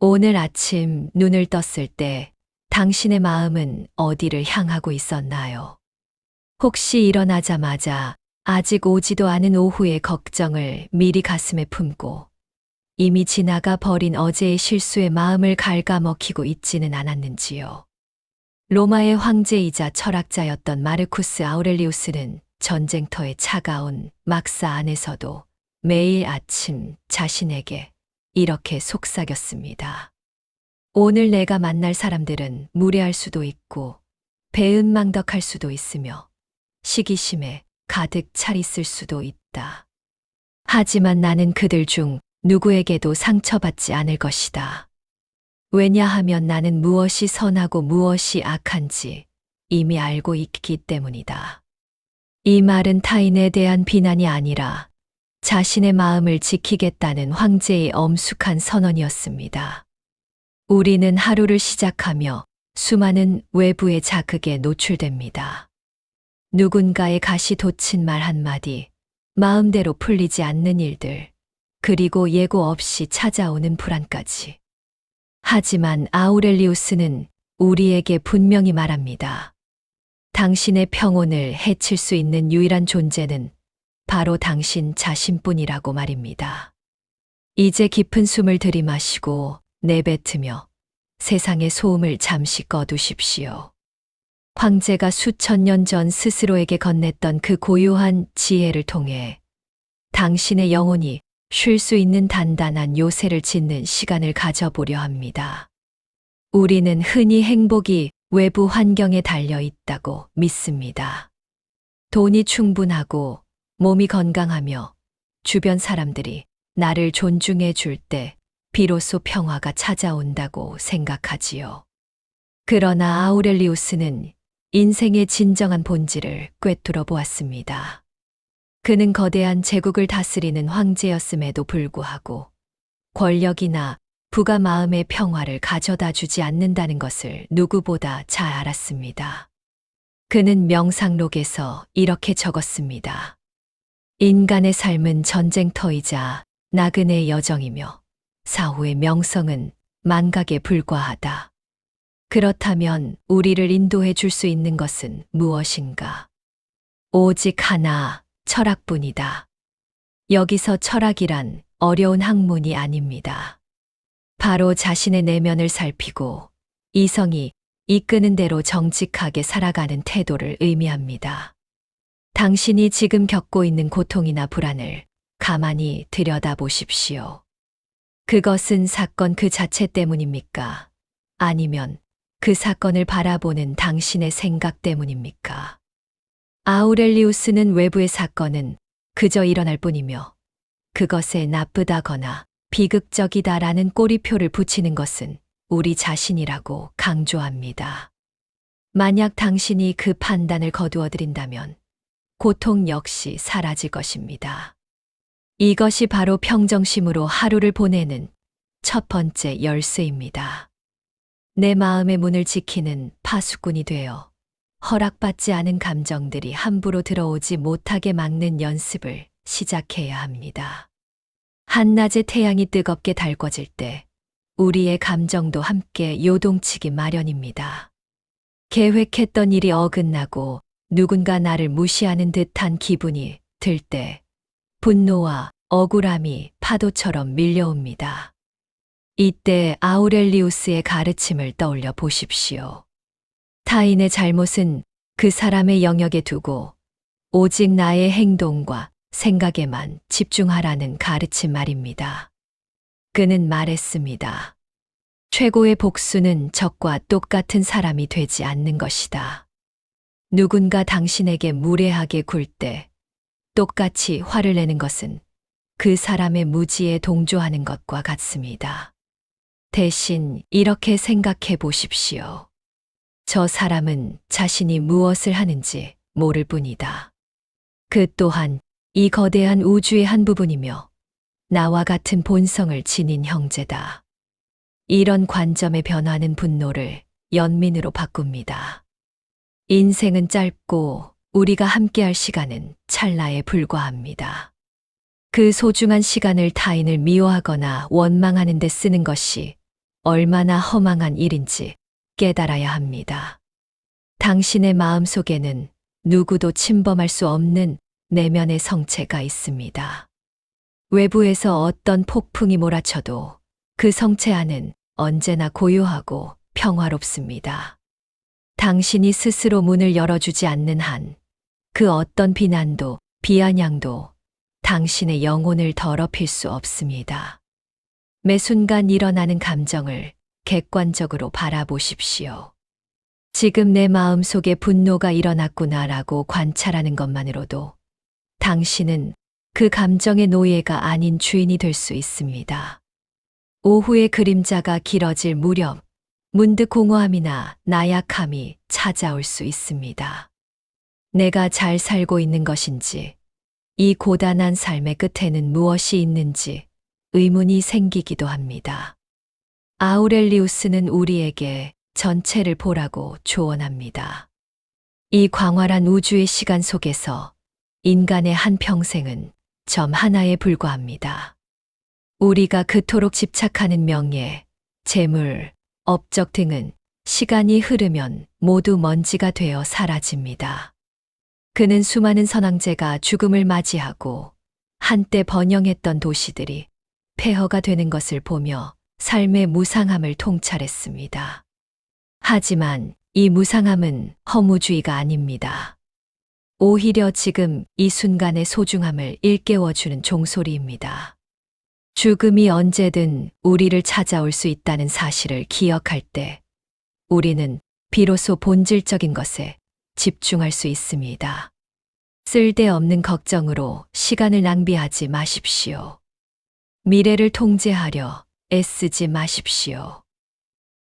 오늘 아침 눈을 떴을 때 당신의 마음은 어디를 향하고 있었나요? 혹시 일어나자마자 아직 오지도 않은 오후의 걱정을 미리 가슴에 품고 이미 지나가 버린 어제의 실수에 마음을 갉아먹히고 있지는 않았는지요? 로마의 황제이자 철학자였던 마르쿠스 아우렐리우스는 전쟁터의 차가운 막사 안에서도 매일 아침 자신에게 이렇게 속삭였습니다. 오늘 내가 만날 사람들은 무례할 수도 있고 배은망덕할 수도 있으며 시기심에 가득 차 있을 수도 있다. 하지만 나는 그들 중 누구에게도 상처받지 않을 것이다. 왜냐하면 나는 무엇이 선하고 무엇이 악한지 이미 알고 있기 때문이다. 이 말은 타인에 대한 비난이 아니라 자신의 마음을 지키겠다는 황제의 엄숙한 선언이었습니다. 우리는 하루를 시작하며 수많은 외부의 자극에 노출됩니다. 누군가의 가시 돋친 말 한마디, 마음대로 풀리지 않는 일들, 그리고 예고 없이 찾아오는 불안까지. 하지만 아우렐리우스는 우리에게 분명히 말합니다. 당신의 평온을 해칠 수 있는 유일한 존재는 바로 당신 자신뿐이라고 말입니다. 이제 깊은 숨을 들이마시고 내뱉으며 세상의 소음을 잠시 꺼두십시오. 황제가 수천 년 전 스스로에게 건넸던 그 고요한 지혜를 통해 당신의 영혼이 쉴 수 있는 단단한 요새를 짓는 시간을 가져보려 합니다. 우리는 흔히 행복이 외부 환경에 달려 있다고 믿습니다. 돈이 충분하고 몸이 건강하며 주변 사람들이 나를 존중해 줄 때 비로소 평화가 찾아온다고 생각하지요. 그러나 아우렐리우스는 인생의 진정한 본질을 꿰뚫어 보았습니다. 그는 거대한 제국을 다스리는 황제였음에도 불구하고 권력이나 부가 마음의 평화를 가져다 주지 않는다는 것을 누구보다 잘 알았습니다. 그는 명상록에서 이렇게 적었습니다. 인간의 삶은 전쟁터이자 나그네의 여정이며 사후의 명성은 만각에 불과하다. 그렇다면 우리를 인도해 줄 수 있는 것은 무엇인가? 오직 하나, 철학뿐이다. 여기서 철학이란 어려운 학문이 아닙니다. 바로 자신의 내면을 살피고 이성이 이끄는 대로 정직하게 살아가는 태도를 의미합니다. 당신이 지금 겪고 있는 고통이나 불안을 가만히 들여다보십시오. 그것은 사건 그 자체 때문입니까? 아니면 그 사건을 바라보는 당신의 생각 때문입니까? 아우렐리우스는 외부의 사건은 그저 일어날 뿐이며 그것에 나쁘다거나 비극적이다라는 꼬리표를 붙이는 것은 우리 자신이라고 강조합니다. 만약 당신이 그 판단을 거두어들인다면 고통 역시 사라질 것입니다. 이것이 바로 평정심으로 하루를 보내는 첫 번째 열쇠입니다. 내 마음의 문을 지키는 파수꾼이 되어 허락받지 않은 감정들이 함부로 들어오지 못하게 막는 연습을 시작해야 합니다. 한낮의 태양이 뜨겁게 달궈질 때 우리의 감정도 함께 요동치기 마련입니다. 계획했던 일이 어긋나고 누군가 나를 무시하는 듯한 기분이 들 때 분노와 억울함이 파도처럼 밀려옵니다. 이때 아우렐리우스의 가르침을 떠올려 보십시오. 타인의 잘못은 그 사람의 영역에 두고 오직 나의 행동과 생각에만 집중하라는 가르침 말입니다. 그는 말했습니다. 최고의 복수는 적과 똑같은 사람이 되지 않는 것이다. 누군가 당신에게 무례하게 굴 때 똑같이 화를 내는 것은 그 사람의 무지에 동조하는 것과 같습니다. 대신 이렇게 생각해 보십시오. 저 사람은 자신이 무엇을 하는지 모를 뿐이다. 그 또한 이 거대한 우주의 한 부분이며 나와 같은 본성을 지닌 형제다. 이런 관점의 변화는 분노를 연민으로 바꿉니다. 인생은 짧고 우리가 함께할 시간은 찰나에 불과합니다. 그 소중한 시간을 타인을 미워하거나 원망하는 데 쓰는 것이 얼마나 허망한 일인지 깨달아야 합니다. 당신의 마음 속에는 누구도 침범할 수 없는 내면의 성체가 있습니다. 외부에서 어떤 폭풍이 몰아쳐도 그 성체 안은 언제나 고요하고 평화롭습니다. 당신이 스스로 문을 열어주지 않는 한 그 어떤 비난도 비아냥도 당신의 영혼을 더럽힐 수 없습니다. 매 순간 일어나는 감정을 객관적으로 바라보십시오. 지금 내 마음 속에 분노가 일어났구나라고 관찰하는 것만으로도 당신은 그 감정의 노예가 아닌 주인이 될 수 있습니다. 오후의 그림자가 길어질 무렵 문득 공허함이나 나약함이 찾아올 수 있습니다. 내가 잘 살고 있는 것인지, 이 고단한 삶의 끝에는 무엇이 있는지 의문이 생기기도 합니다. 아우렐리우스는 우리에게 전체를 보라고 조언합니다. 이 광활한 우주의 시간 속에서 인간의 한 평생은 점 하나에 불과합니다. 우리가 그토록 집착하는 명예, 재물, 업적 등은 시간이 흐르면 모두 먼지가 되어 사라집니다. 그는 수많은 선왕제가 죽음을 맞이하고 한때 번영했던 도시들이 폐허가 되는 것을 보며 삶의 무상함을 통찰했습니다. 하지만 이 무상함은 허무주의가 아닙니다. 오히려 지금 이 순간의 소중함을 일깨워주는 종소리입니다. 죽음이 언제든 우리를 찾아올 수 있다는 사실을 기억할 때 우리는 비로소 본질적인 것에 집중할 수 있습니다. 쓸데없는 걱정으로 시간을 낭비하지 마십시오. 미래를 통제하려 애쓰지 마십시오.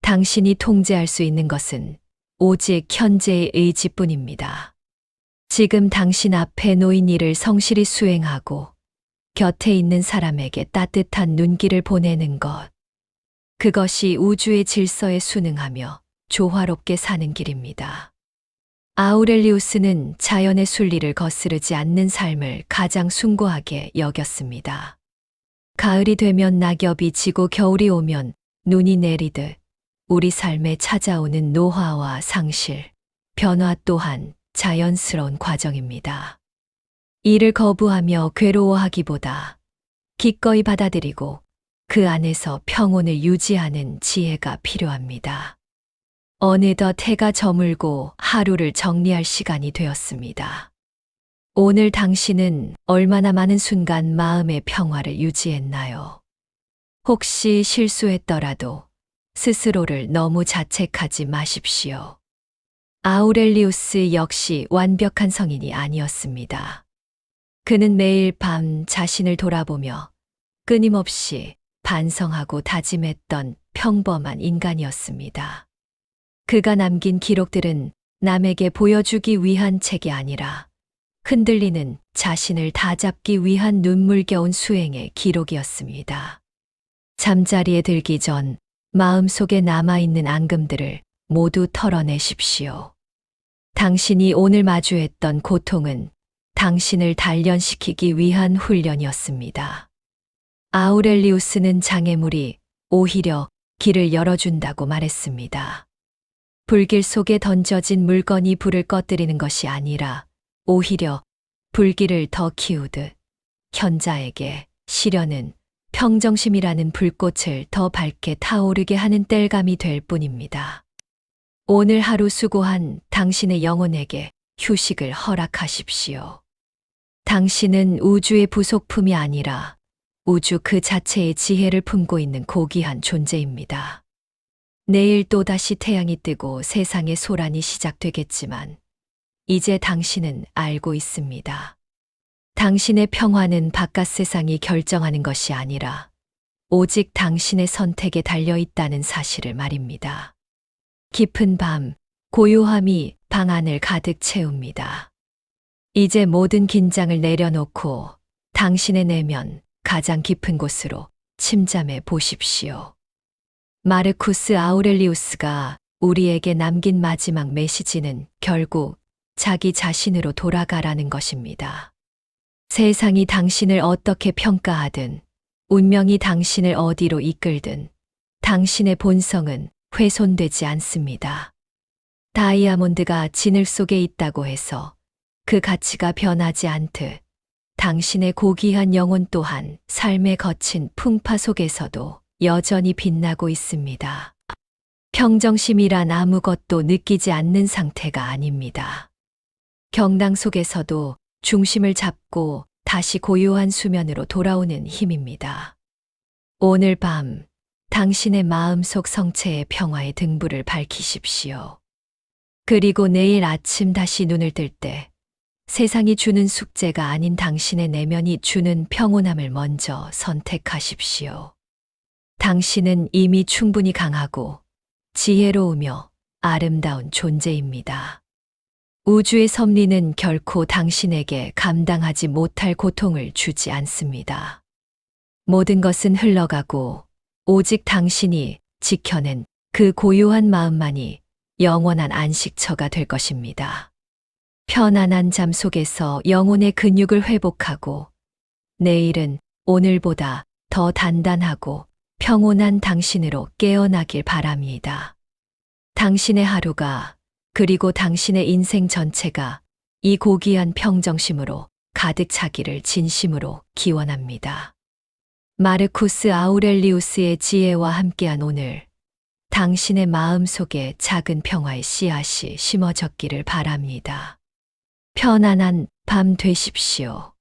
당신이 통제할 수 있는 것은 오직 현재의 의지뿐입니다. 지금 당신 앞에 놓인 일을 성실히 수행하고 곁에 있는 사람에게 따뜻한 눈길을 보내는 것. 그것이 우주의 질서에 순응하며 조화롭게 사는 길입니다. 아우렐리우스는 자연의 순리를 거스르지 않는 삶을 가장 숭고하게 여겼습니다. 가을이 되면 낙엽이 지고 겨울이 오면 눈이 내리듯 우리 삶에 찾아오는 노화와 상실, 변화 또한 자연스러운 과정입니다. 이를 거부하며 괴로워하기보다 기꺼이 받아들이고 그 안에서 평온을 유지하는 지혜가 필요합니다. 어느덧 해가 저물고 하루를 정리할 시간이 되었습니다. 오늘 당신은 얼마나 많은 순간 마음의 평화를 유지했나요? 혹시 실수했더라도 스스로를 너무 자책하지 마십시오. 아우렐리우스 역시 완벽한 성인이 아니었습니다. 그는 매일 밤 자신을 돌아보며 끊임없이 반성하고 다짐했던 평범한 인간이었습니다. 그가 남긴 기록들은 남에게 보여주기 위한 책이 아니라 흔들리는 자신을 다잡기 위한 눈물겨운 수행의 기록이었습니다. 잠자리에 들기 전 마음속에 남아있는 앙금들을 모두 털어내십시오. 당신이 오늘 마주했던 고통은 당신을 단련시키기 위한 훈련이었습니다. 아우렐리우스는 장애물이 오히려 길을 열어준다고 말했습니다. 불길 속에 던져진 물건이 불을 꺼뜨리는 것이 아니라 오히려 불길을 더 키우듯 현자에게 시련은 평정심이라는 불꽃을 더 밝게 타오르게 하는 땔감이 될 뿐입니다. 오늘 하루 수고한 당신의 영혼에게 휴식을 허락하십시오. 당신은 우주의 부속품이 아니라 우주 그 자체의 지혜를 품고 있는 고귀한 존재입니다. 내일 또다시 태양이 뜨고 세상의 소란이 시작되겠지만 이제 당신은 알고 있습니다. 당신의 평화는 바깥 세상이 결정하는 것이 아니라 오직 당신의 선택에 달려 있다는 사실을 말입니다. 깊은 밤, 고요함이 방 안을 가득 채웁니다. 이제 모든 긴장을 내려놓고 당신의 내면 가장 깊은 곳으로 침잠해 보십시오. 마르쿠스 아우렐리우스가 우리에게 남긴 마지막 메시지는 결국 자기 자신으로 돌아가라는 것입니다. 세상이 당신을 어떻게 평가하든, 운명이 당신을 어디로 이끌든, 당신의 본성은 훼손되지 않습니다. 다이아몬드가 진흙 속에 있다고 해서 그 가치가 변하지 않듯 당신의 고귀한 영혼 또한 삶의 거친 풍파 속에서도 여전히 빛나고 있습니다. 평정심이란 아무것도 느끼지 않는 상태가 아닙니다. 경당 속에서도 중심을 잡고 다시 고요한 수면으로 돌아오는 힘입니다. 오늘 밤 당신의 마음속 성체의 평화의 등불을 밝히십시오. 그리고 내일 아침 다시 눈을 뜰 때 세상이 주는 숙제가 아닌 당신의 내면이 주는 평온함을 먼저 선택하십시오. 당신은 이미 충분히 강하고 지혜로우며 아름다운 존재입니다. 우주의 섭리는 결코 당신에게 감당하지 못할 고통을 주지 않습니다. 모든 것은 흘러가고 오직 당신이 지켜낸 그 고요한 마음만이 영원한 안식처가 될 것입니다. 편안한 잠 속에서 영혼의 근육을 회복하고 내일은 오늘보다 더 단단하고 평온한 당신으로 깨어나길 바랍니다. 당신의 하루가 그리고 당신의 인생 전체가 이 고귀한 평정심으로 가득 차기를 진심으로 기원합니다. 마르쿠스 아우렐리우스의 지혜와 함께한 오늘, 당신의 마음 속에 작은 평화의 씨앗이 심어졌기를 바랍니다. 편안한 밤 되십시오.